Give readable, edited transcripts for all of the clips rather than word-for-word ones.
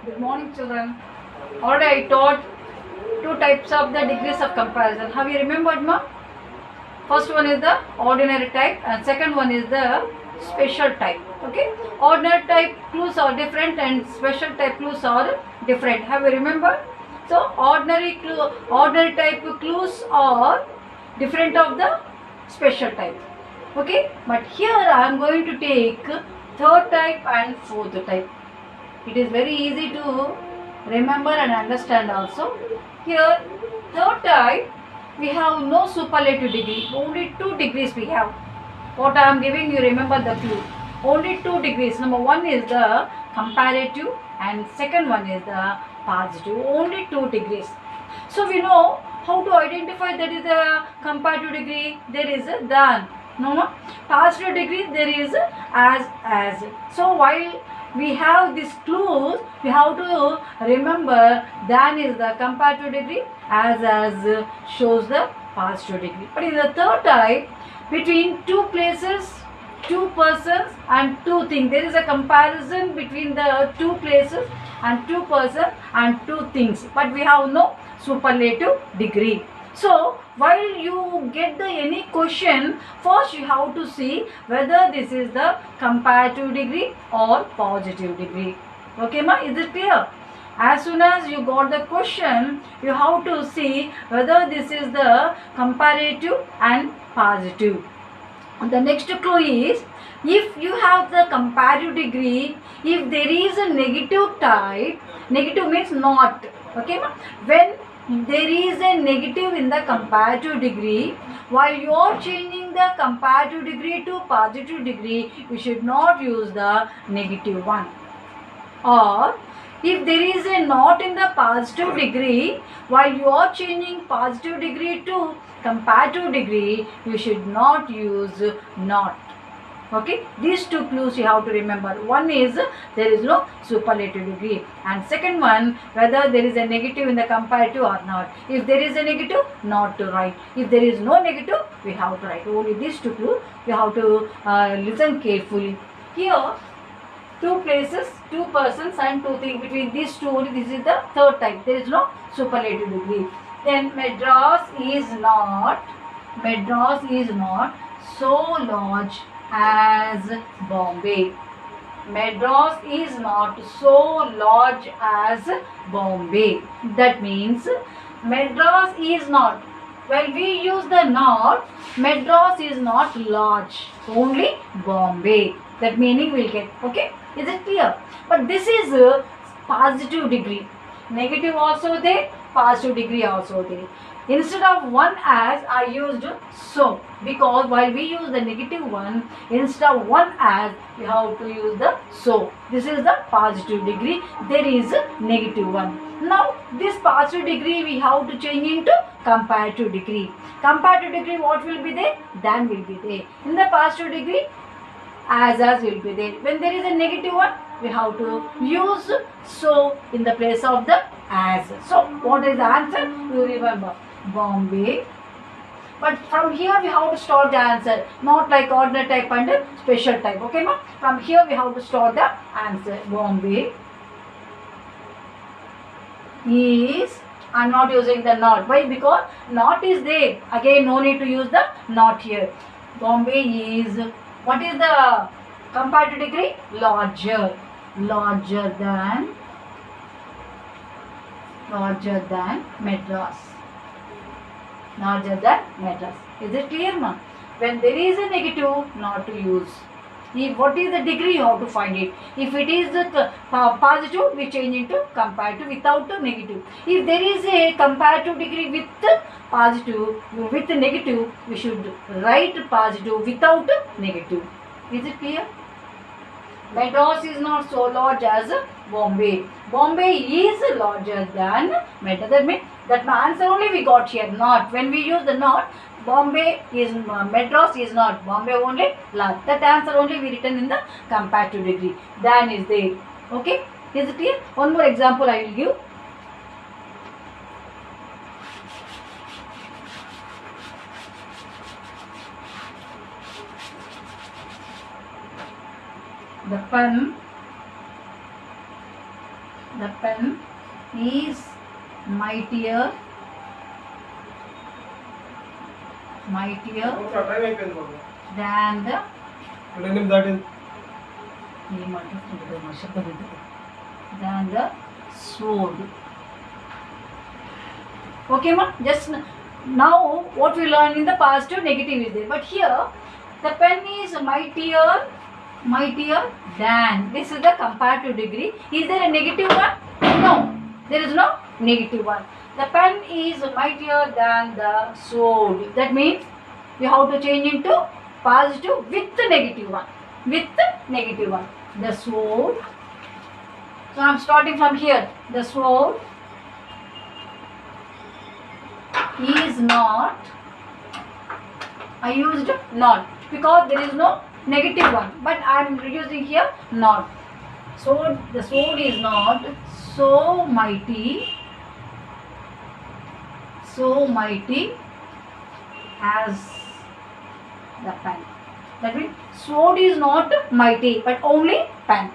Good morning, children. Already I taught two types of the degrees of comparison. Have you remembered, ma? First one is the ordinary type and second one is the special type. Okay? Ordinary type clues are different and special type clues are different. Have you remembered? So ordinary type clues are different of the special type. Okay? But here I am going to take third type and fourth type. It is very easy to remember and understand also. Here, third type, we have no superlative degree. Only 2 degrees we have. What I am giving you, remember the clue. Only 2 degrees. Number 1 is the comparative and second one is the positive. Only 2 degrees. So we know how to identify that is a comparative degree. There is a than. No, positive degree there is as. So while we have these clues, we have to remember than is the comparative degree, as shows the positive degree. But in the third type, between two places, two persons and two things, there is a comparison between the two places and two persons and two things, but we have no superlative degree. So while you get the any question, first you have to see whether this is the comparative degree or positive degree. Okay, ma? Is it clear? As soon as you got the question, you have to see whether this is the comparative and positive. The next clue is, if you have the comparative degree, if there is a negative type, negative means not. Okay, ma? When there is a negative in the comparative degree, while you are changing the comparative degree to positive degree, you should not use the negative one. Or if there is a not in the positive degree, while you are changing positive degree to comparative degree, you should not use not. Okay, these two clues you have to remember. One is there is no superlative degree, and second one whether there is a negative in the comparative or not. If there is a negative, not to write. If there is no negative, we have to write. Only these two clues you have to listen carefully. Here, two places, two persons and two things. Between these two only, this is the third type. There is no superlative degree. Then Madras is not so large as Bombay. Madras is not so large as Bombay. That means Madras is not. When we use the not, Madras is not large. Only Bombay. That meaning we'll get. Okay? Is it clear? But this is a positive degree. Negative also there, positive degree also there. Instead of one as, I used so, because while we use the negative one, instead of one as, we have to use the so. This is the positive degree. There is a negative one. Now this positive degree we have to change into comparative degree. Comparative degree, what will be there? Than will be there. In the positive degree, as will be there. When there is a negative one, we have to use so in the place of the as. So what is the answer? You remember Bombay. But from here we have to start the answer, not like ordinary type and special type. Okay, ma? From here we have to start the answer. Bombay is, I am not using the not. Why? Because not is there. Again, no need to use the not here. Bombay is, what is the comparative degree? Larger. Larger than Madras. Larger than Madras. Is it clear, ma? When there is a negative, not to use. If what is the degree, you have to find it. If it is positive, we change into comparative without the negative. If there is a comparative degree with positive, with negative, we should write positive without negative. Is it clear? Madras is not so large as Bombay. Bombay is larger than Madras. That means that answer only we got here. Not. When we use the not, Bombay is, Madras is not. Bombay only large. That answer only we written in the comparative degree. Than is there. Okay? Is it clear? One more example I will give. The pen is mightier than the sword. Okay, ma? Just now what we learned in the positive, negative is there. But here the pen is mightier than. This is the comparative degree. Is there a negative one? No. There is no negative one. The pen is mightier than the sword. That means we have to change into positive with the negative one. With the negative one. The sword. So I am starting from here. The sword is not. I used not because there is no negative one, but I am using here not. So the sword is not so mighty as the pen. That means sword is not mighty, but only pen.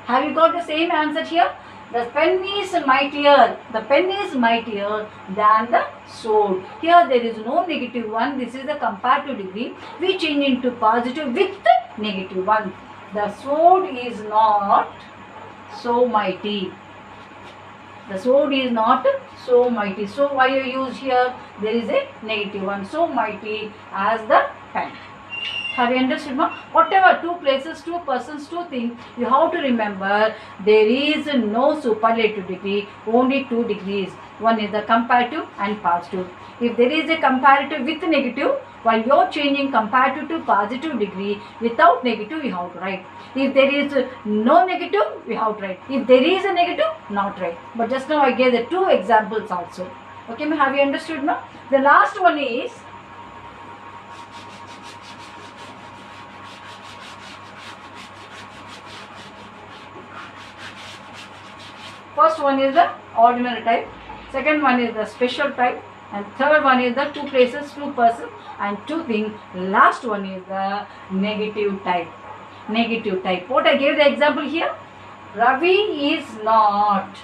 Have you got the same answer here? The pen is mightier. The pen is mightier than the sword. Here there is no negative one. This is the comparative degree. We change into positive with the negative one. The sword is not so mighty. The sword is not so mighty. So why you use here? There is a negative one. So mighty as the pen. Have you understood, ma? Whatever, two places, two persons, two things, you have to remember there is no superlative degree, only two degrees. One is the comparative and positive. If there is a comparative with negative, while you are changing comparative to positive degree, without negative, you have to write. If there is no negative, we have to write. If there is a negative, not write. But just now I gave the two examples also. Okay, ma? Have you understood, ma? The last one is first one is the ordinary type, second one is the special type, and third one is the two places, two persons and two things. Last one is the negative type. Negative type. What I gave the example here? Ravi is not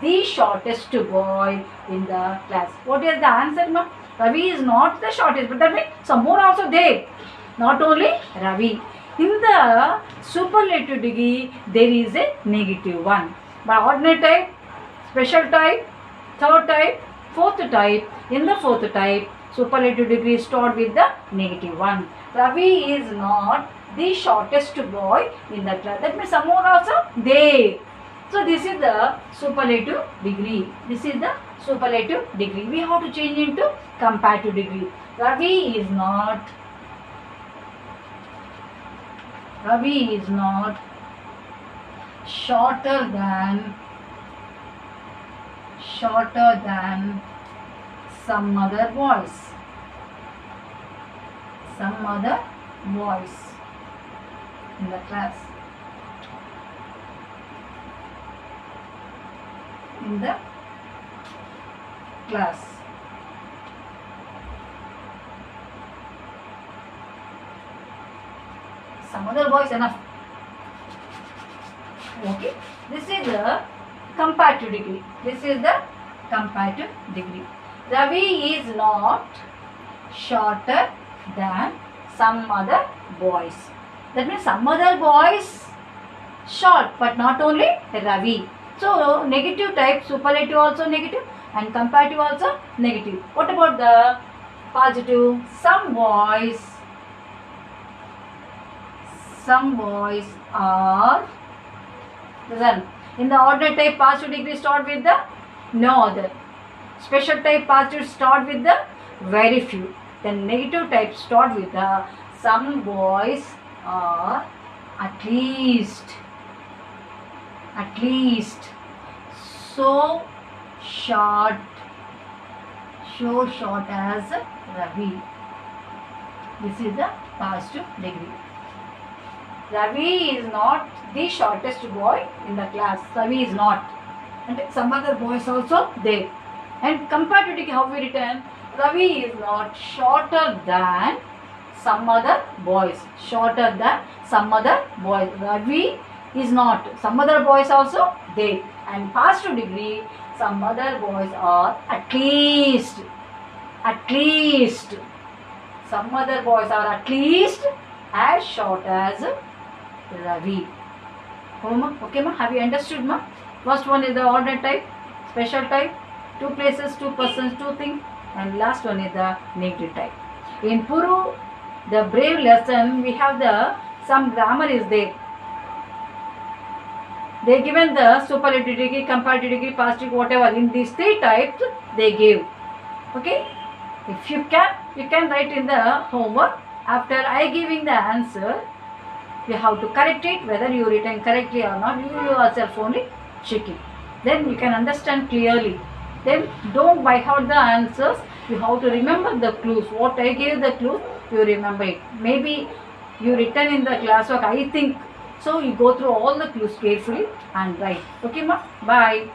the shortest boy in the class. What is the answer, ma? Ravi is not the shortest, but that means some more also there. Not only Ravi. In the superlative degree, there is a negative one. But ordinary type, special type, third type, fourth type. In the fourth type, superlative degree start with the negative one. Ravi is not the shortest boy in the class. That means some more also there. So this is the superlative degree. This is the superlative degree. We have to change into comparative degree. Ravi is not shorter than some other boys. In the class. Some other boys enough. Okay. This is the comparative degree. Ravi is not shorter than some other boys. That means some other boys short, but not only Ravi. So negative type, superlative also negative and comparative also negative. What about the positive? Some boys are, listen, in the ordinary type positive degree start with the no other. Special type positive start with the very few. Then negative type start with the some boys are at least so short as Ravi. This is the positive degree. Ravi is not the shortest boy in the class. Ravi is not. And some other boys also there. And comparative degree, how we written? Ravi is not shorter than some other boys. Ravi is not. Some other boys also there. And past degree, some other boys are at least. Some other boys are at least as short as Ravi. Okay, ma? Have you understood, ma? First one is the ordinary type, special type, two places, two persons, two things, and last one is the negative type. In Puru, the brave lesson, we have some grammar is there. They given the superlative degree, comparative degree, past degree, whatever. In these three types, they give. Okay. If you can write in the homework. After I giving the answer, you have to correct it, whether you written correctly or not. You yourself only check it. Then you can understand clearly. Then don't by heart the answers. You have to remember the clues. What I gave the clues, you remember it. Maybe you written in the classwork, I think. So you go through all the clues carefully and write. Okay, ma? Bye.